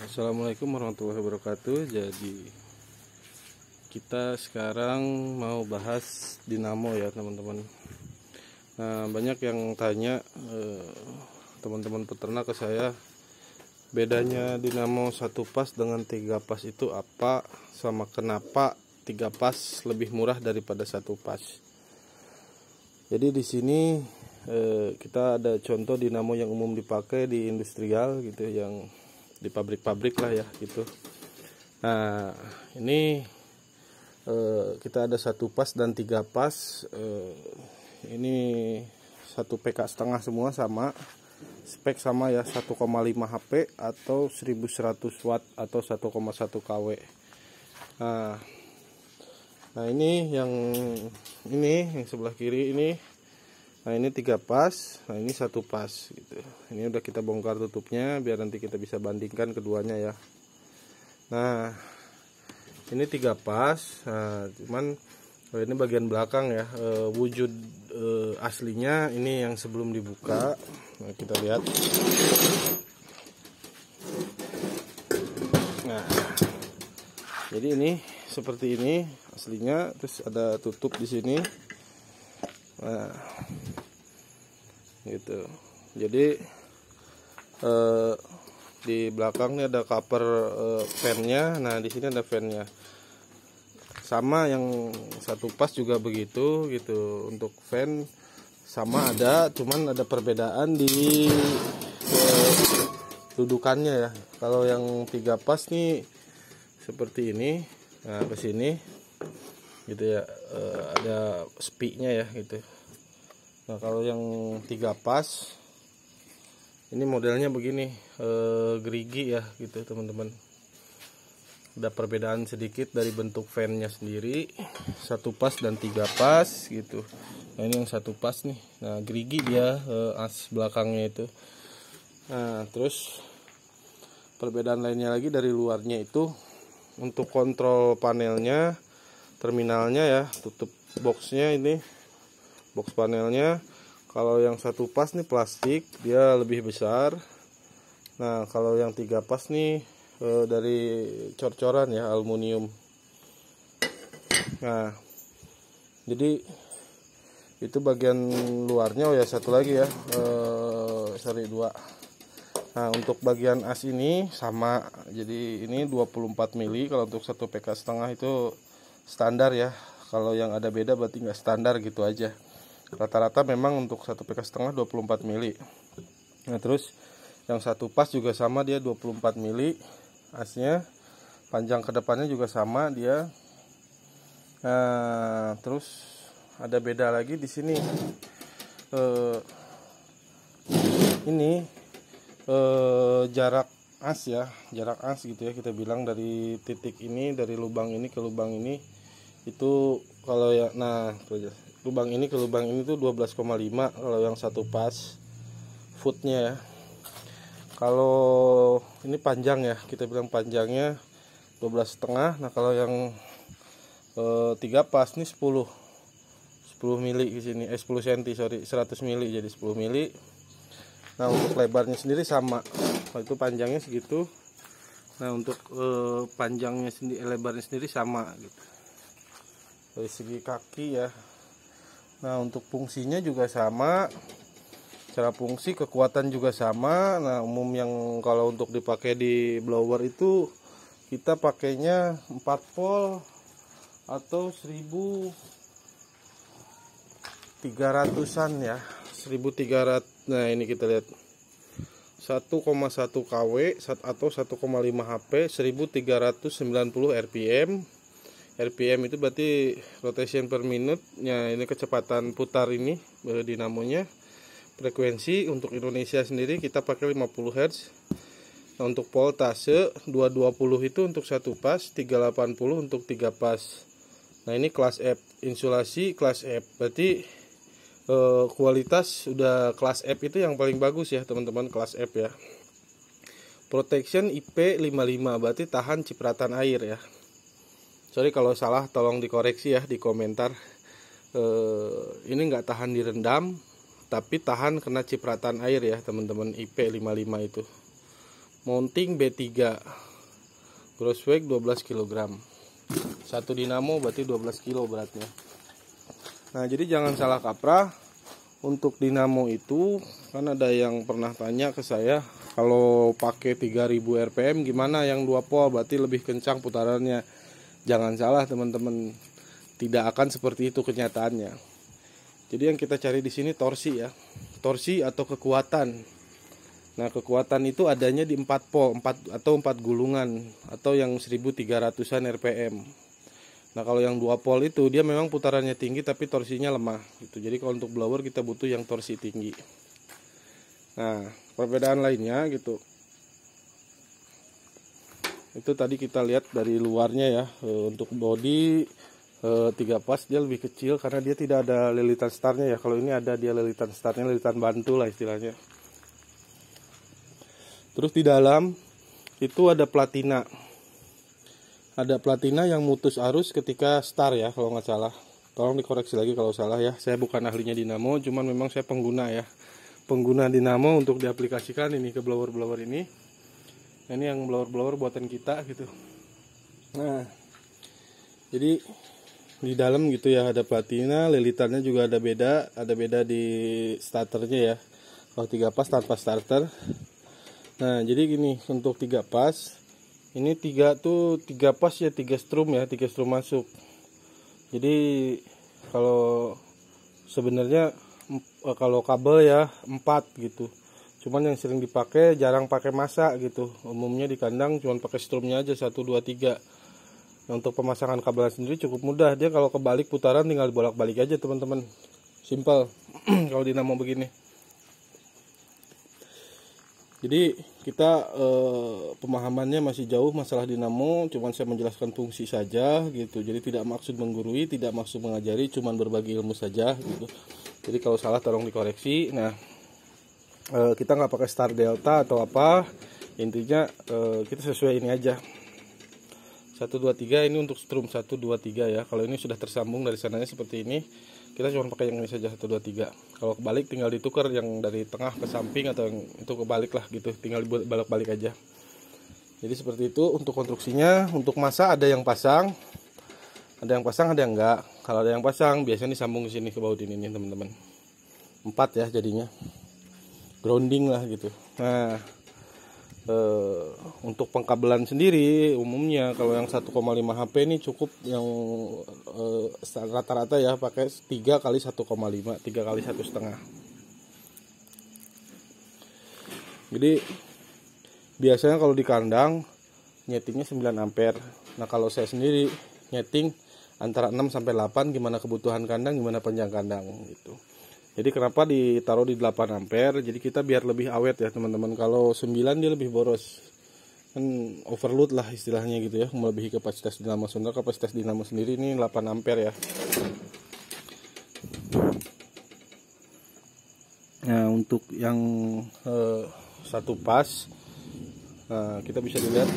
Assalamualaikum warahmatullahi wabarakatuh. Jadi kita sekarang mau bahas dinamo ya teman-teman. Nah, banyak yang tanya teman-teman peternak ke saya, bedanya dinamo satu pas dengan 3 pas itu apa, sama kenapa 3 pas lebih murah daripada satu pas. Jadi di sini kita ada contoh dinamo yang umum dipakai di industrial gitu, yang di pabrik-pabrik lah ya gitu. Nah ini kita ada 1 pas dan 3 pas. Ini 1 PK setengah semua, sama spek sama ya, 1,5 HP atau 1100 watt atau 1,1 kW. Nah ini yang sebelah kiri ini. Nah ini 3 pas, nah ini 1 pas gitu. Ini udah kita bongkar tutupnya biar nanti kita bisa bandingkan keduanya ya. Nah ini 3 pas. Nah cuman ini bagian belakang ya, wujud aslinya ini yang sebelum dibuka. Nah kita lihat. Nah jadi ini seperti ini aslinya, terus ada tutup di sini. Nah gitu. Jadi di belakang ini ada cover fan-nya. Nah di sini ada fan-nya. Sama yang 1 pas juga begitu gitu. Untuk fan sama ada, cuman ada perbedaan di dudukannya ya. Kalau yang 3 pas nih seperti ini. Nah ke sini gitu ya, ada spiknya ya gitu. Nah kalau yang 3 pas ini modelnya begini, gerigi ya gitu teman-teman. Ada perbedaan sedikit dari bentuk fan-nya sendiri, 1 pas dan 3 pas gitu. Nah ini yang 1 pas nih. Nah gerigi dia, as belakangnya itu. Nah terus perbedaan lainnya lagi dari luarnya itu, untuk kontrol panelnya, terminalnya ya, tutup boxnya ini, box panelnya. Kalau yang 1 pas nih plastik, dia lebih besar. Nah kalau yang 3 pas nih dari cor-coran ya, aluminium. Nah jadi itu bagian luarnya. Oh ya satu lagi ya, sorry 2. Nah untuk bagian as ini sama, jadi ini 24 mili. Kalau untuk 1 PK setengah itu standar ya. Kalau yang ada beda berarti nggak standar gitu aja. Rata-rata memang untuk 1 PK setengah 24 mili. Nah terus yang 1 pas juga sama, dia 24 mili asnya. Panjang ke depannya juga sama dia. Nah terus ada beda lagi di sini. Ini jarak as ya, jarak as gitu ya, kita bilang dari titik ini, dari lubang ini ke lubang ini itu kalau ya, nah lubang ini ke lubang ini tuh 12,5 kalau yang 1 pas footnya ya. Kalau ini panjang ya, kita bilang panjangnya 12,5. Nah kalau yang 3 pas nih 10 mili di sini, 10 cm sorry, 100 mili jadi 10 mili. Nah untuk lebarnya sendiri sama, itu panjangnya segitu. Nah untuk panjangnya sendiri, lebarnya sendiri sama gitu dari segi kaki ya. Nah untuk fungsinya juga sama, cara fungsi kekuatan juga sama. Nah umum yang kalau untuk dipakai di blower itu kita pakainya 4 volt atau 1300-an ya, 1300. Nah ini kita lihat 1,1 kW atau 1,5 HP, 1390 RPM. RPM itu berarti rotation per minute. Ya ini kecepatan putar ini dinamonya. Frekuensi untuk Indonesia sendiri kita pakai 50 Hz. Nah untuk voltase 220 itu untuk 1 pas, 380 untuk 3 pas. Nah ini kelas F, insulasi kelas F, berarti kualitas udah kelas F itu yang paling bagus ya teman-teman, kelas F ya. Protection IP55, berarti tahan cipratan air ya. Sorry kalau salah, tolong dikoreksi ya di komentar. Ini nggak tahan direndam, tapi tahan kena cipratan air ya teman-teman, IP55 itu. mounting B3, gross weight 12 kg. Satu dinamo berarti 12 kg beratnya. Nah, jadi jangan salah kaprah untuk dinamo itu, kan ada yang pernah tanya ke saya, kalau pakai 3000 rpm gimana yang 2 volt, berarti lebih kencang putarannya. Jangan salah teman-teman, tidak akan seperti itu kenyataannya. Jadi yang kita cari di sini torsi ya, torsi atau kekuatan. Nah, kekuatan itu adanya di 4 volt, 4 gulungan atau yang 1300-an rpm. Nah, kalau yang 2 volt itu dia memang putarannya tinggi tapi torsinya lemah gitu. Jadi kalau untuk blower kita butuh yang torsi tinggi. Nah, perbedaan lainnya gitu. Itu tadi kita lihat dari luarnya ya. Untuk body 3 pas dia lebih kecil karena dia tidak ada lilitan startnya ya. Kalau ini ada dia lilitan startnya, lilitan bantu lah istilahnya. Terus di dalam itu ada platina. Ada platina yang mutus arus ketika start ya kalau nggak salah. Tolong dikoreksi lagi kalau salah ya. Saya bukan ahlinya dinamo, cuman memang saya pengguna ya. Pengguna dinamo untuk diaplikasikan ini ke blower-blower ini. Ini yang blower-blower buatan kita gitu. Nah, jadi di dalam gitu ya ada platina, lilitannya juga ada beda di starternya ya. Kalau 3 pas tanpa starter. Nah, jadi gini, untuk 3 pas ini 3 pas ya, 3 strum ya, 3 strum masuk. Jadi kalau sebenarnya kalau kabel ya 4 gitu. Cuman yang sering dipakai jarang pakai masa gitu. Umumnya di kandang cuman pakai strumnya aja 1 2 3. Nah, untuk pemasangan kabel sendiri cukup mudah. Dia kalau kebalik putaran tinggal bolak-balik aja teman-teman. Simple kalau dinamo begini. Jadi kita pemahamannya masih jauh masalah dinamo, cuman saya menjelaskan fungsi saja gitu. Jadi tidak maksud menggurui, tidak maksud mengajari, cuman berbagi ilmu saja gitu. Jadi kalau salah tolong dikoreksi. Nah, kita nggak pakai star delta atau apa, intinya kita sesuai ini aja. 1 2 3 ini untuk strum 1 2 3 ya. Kalau ini sudah tersambung dari sananya seperti ini, kita cuma pakai yang ini saja 1 2 3. Kalau kebalik tinggal ditukar yang dari tengah ke samping atau yang itu kebalik lah gitu, tinggal dibolak-balik aja. Jadi seperti itu untuk konstruksinya. Untuk masa ada yang pasang, ada yang enggak. Kalau ada yang pasang biasanya disambung ke sini ke baut ini teman-teman. 4 ya jadinya. Grounding lah gitu. Nah, untuk pengkabelan sendiri umumnya kalau yang 1,5 HP ini cukup yang rata-rata ya pakai 3 kali 1,5, 3 kali 1,5. Jadi biasanya kalau di kandang nyetingnya 9 ampere. Nah, kalau saya sendiri nyeting antara 6 sampai 8, gimana kebutuhan kandang, gimana panjang kandang gitu. Jadi kenapa ditaruh di 8 ampere? Jadi kita biar lebih awet ya teman-teman. Kalau 9 dia lebih boros. Kan overload lah istilahnya gitu ya, melebihi kapasitas dinamo. Sebenarnya kapasitas dinamo sendiri ini 8 ampere ya. Nah, untuk yang 1 pas, nah, kita bisa dilihat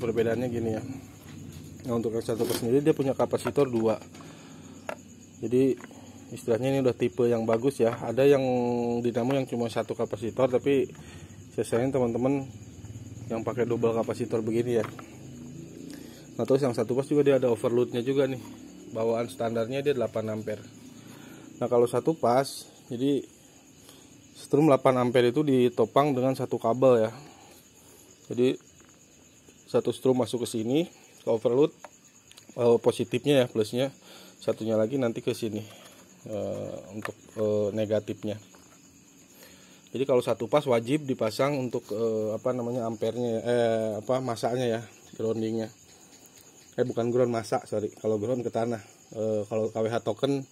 perbedaannya gini ya. Nah, untuk yang 1 pas sendiri dia punya kapasitor 2. Jadi istilahnya ini udah tipe yang bagus ya. Ada yang dinamo yang cuma 1 kapasitor, tapi saya sayang teman-teman yang pakai double kapasitor begini ya. Nah, terus yang 1 pas juga dia ada overloadnya juga nih. Bawaan standarnya dia 8 ampere. Nah, kalau 1 pas, jadi strum 8 ampere itu ditopang dengan 1 kabel ya. Jadi 1 strum masuk ke sini ke overload, positifnya ya, plusnya. Satunya lagi nanti ke sini. Untuk negatifnya. Jadi kalau 1 pas wajib dipasang untuk ampernya masanya ya, groundingnya. Bukan ground masa, sorry. Kalau ground ke tanah. Kalau KWH token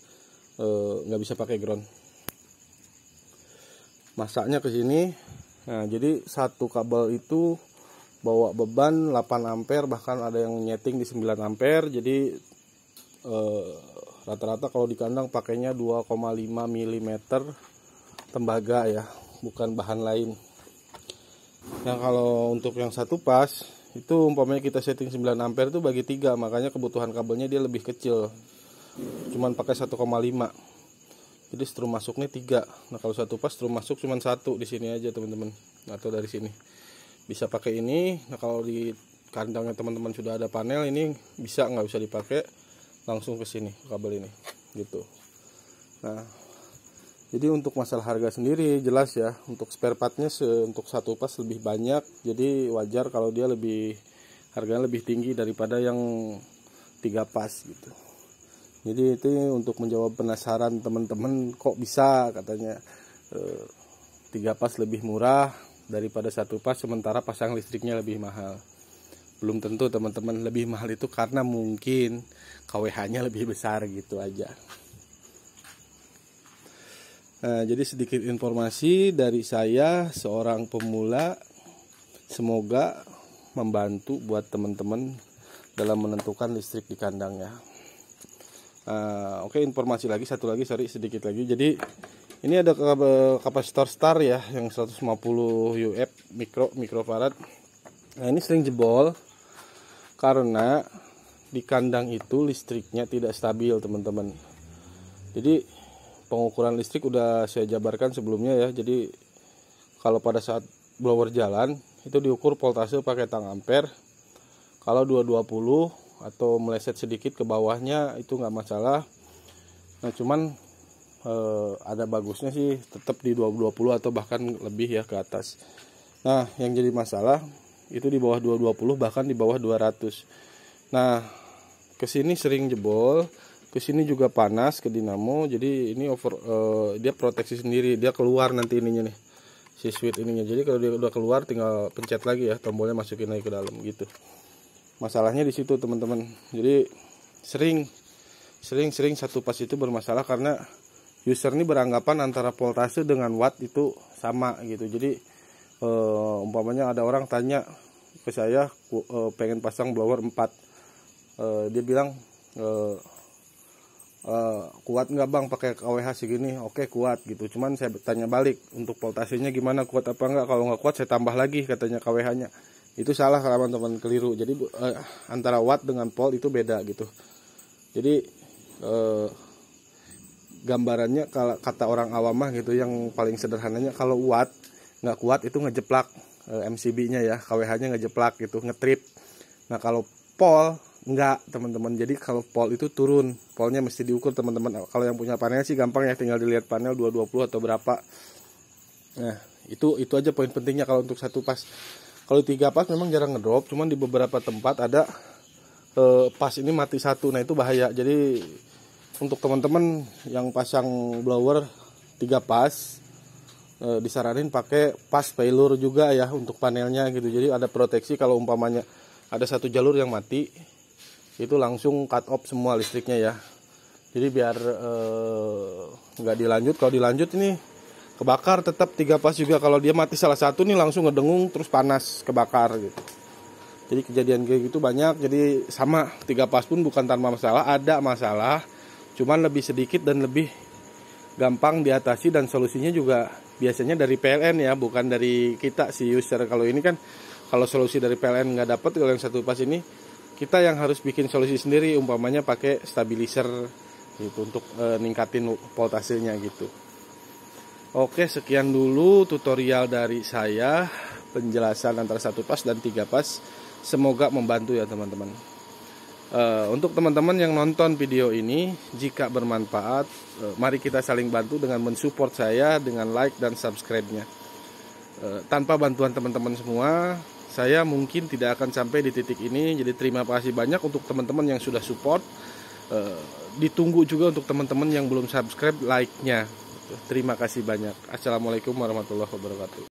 nggak bisa pakai ground. Masanya ke sini. Nah, jadi 1 kabel itu bawa beban 8 ampere, bahkan ada yang nyeting di 9 ampere. Jadi rata-rata kalau di kandang pakainya 2,5 mm tembaga ya, bukan bahan lain. Nah, kalau untuk yang 1 pas itu umpamanya kita setting 9 ampere itu bagi 3, makanya kebutuhan kabelnya dia lebih kecil. Cuman pakai 1,5. Jadi strum masuknya 3. Nah, kalau 1 pas strum masuk cuman 1 di sini aja teman-teman, atau dari sini. bisa pakai ini. Nah kalau di kandangnya teman-teman sudah ada panel ini bisa nggak bisa dipakai, langsung ke sini kabel ini gitu. Nah jadi untuk masalah harga sendiri jelas ya, untuk spare partnya untuk satu pas lebih banyak, jadi wajar kalau dia harganya lebih tinggi daripada yang 3 pas gitu. Jadi itu untuk menjawab penasaran teman-teman, kok bisa katanya 3 pas lebih murah daripada 1 pas sementara pasang listriknya lebih mahal. Belum tentu teman-teman, lebih mahal itu karena mungkin KWH-nya lebih besar gitu aja. Nah, jadi sedikit informasi dari saya seorang pemula, semoga membantu buat teman-teman dalam menentukan listrik di kandangnya. Oke, informasi lagi satu lagi, sedikit lagi. Jadi ini ada kapasitor star ya yang 150 UF mikrofarad. Nah ini sering jebol karena di kandang itu listriknya tidak stabil teman-teman. Jadi pengukuran listrik udah saya jabarkan sebelumnya ya. Jadi kalau pada saat blower jalan itu diukur voltase pakai tang ampere. Kalau 220 atau meleset sedikit ke bawahnya itu nggak masalah. Nah cuman ada bagusnya sih tetap di 220 atau bahkan lebih ya ke atas. Nah yang jadi masalah itu di bawah 220 bahkan di bawah 200. Nah kesini sering jebol, kesini juga panas ke dinamo. Jadi ini dia proteksi sendiri, dia keluar nanti ininya nih, si switch ininya. Jadi kalau dia udah keluar tinggal pencet lagi ya, tombolnya masukin lagi ke dalam gitu. Masalahnya di situ teman-teman. Jadi sering satu pas itu bermasalah karena user ini beranggapan antara voltase dengan watt itu sama gitu. Jadi umpamanya ada orang tanya ke saya pengen pasang blower 4, dia bilang kuat nggak bang pakai KWH segini? Oke kuat gitu. Cuman saya tanya balik, untuk voltasenya gimana, kuat apa enggak? Kalau nggak kuat saya tambah lagi katanya KWH-nya. Itu salah teman-teman, keliru. Jadi antara watt dengan volt itu beda gitu. Jadi gambarannya kalau kata orang awam mah gitu, yang paling sederhananya kalau watt nggak kuat itu ngejeplak MCB-nya ya, KWH-nya ngejeplak gitu, ngetrip. Nah kalau pol enggak teman-teman. Jadi kalau pol itu turun, polnya mesti diukur teman-teman. Kalau yang punya panel sih gampang ya, tinggal dilihat panel 220 atau berapa. Nah itu aja poin pentingnya kalau untuk satu pas. Kalau 3 pas memang jarang ngedrop, cuman di beberapa tempat ada pas ini mati satu. Nah itu bahaya. Jadi untuk teman-teman yang pasang blower 3 pas, disaranin pakai pas failure juga ya untuk panelnya gitu. Jadi ada proteksi kalau umpamanya ada satu jalur yang mati, itu langsung cut off semua listriknya ya. Jadi biar nggak dilanjut. Kalau dilanjut ini kebakar tetap 3 pas juga. Kalau dia mati salah satu nih langsung ngedengung terus panas, kebakar gitu. Jadi kejadian kayak gitu banyak. Jadi sama 3 pas pun bukan tanpa masalah, ada masalah, cuman lebih sedikit dan lebih gampang diatasi, dan solusinya juga biasanya dari PLN ya, bukan dari kita si user. Kalau ini kan kalau solusi dari PLN nggak dapat, kalau yang satu pas ini kita yang harus bikin solusi sendiri, umpamanya pakai stabilizer gitu untuk ningkatin voltasenya gitu. Oke, sekian dulu tutorial dari saya, penjelasan antara 1 pas dan 3 pas. Semoga membantu ya teman-teman. Untuk teman-teman yang nonton video ini, jika bermanfaat, mari kita saling bantu dengan mensupport saya dengan like dan subscribe-nya. Tanpa bantuan teman-teman semua, saya mungkin tidak akan sampai di titik ini. Jadi terima kasih banyak untuk teman-teman yang sudah support. Ditunggu juga untuk teman-teman yang belum subscribe, like-nya. Terima kasih banyak. Assalamualaikum warahmatullahi wabarakatuh.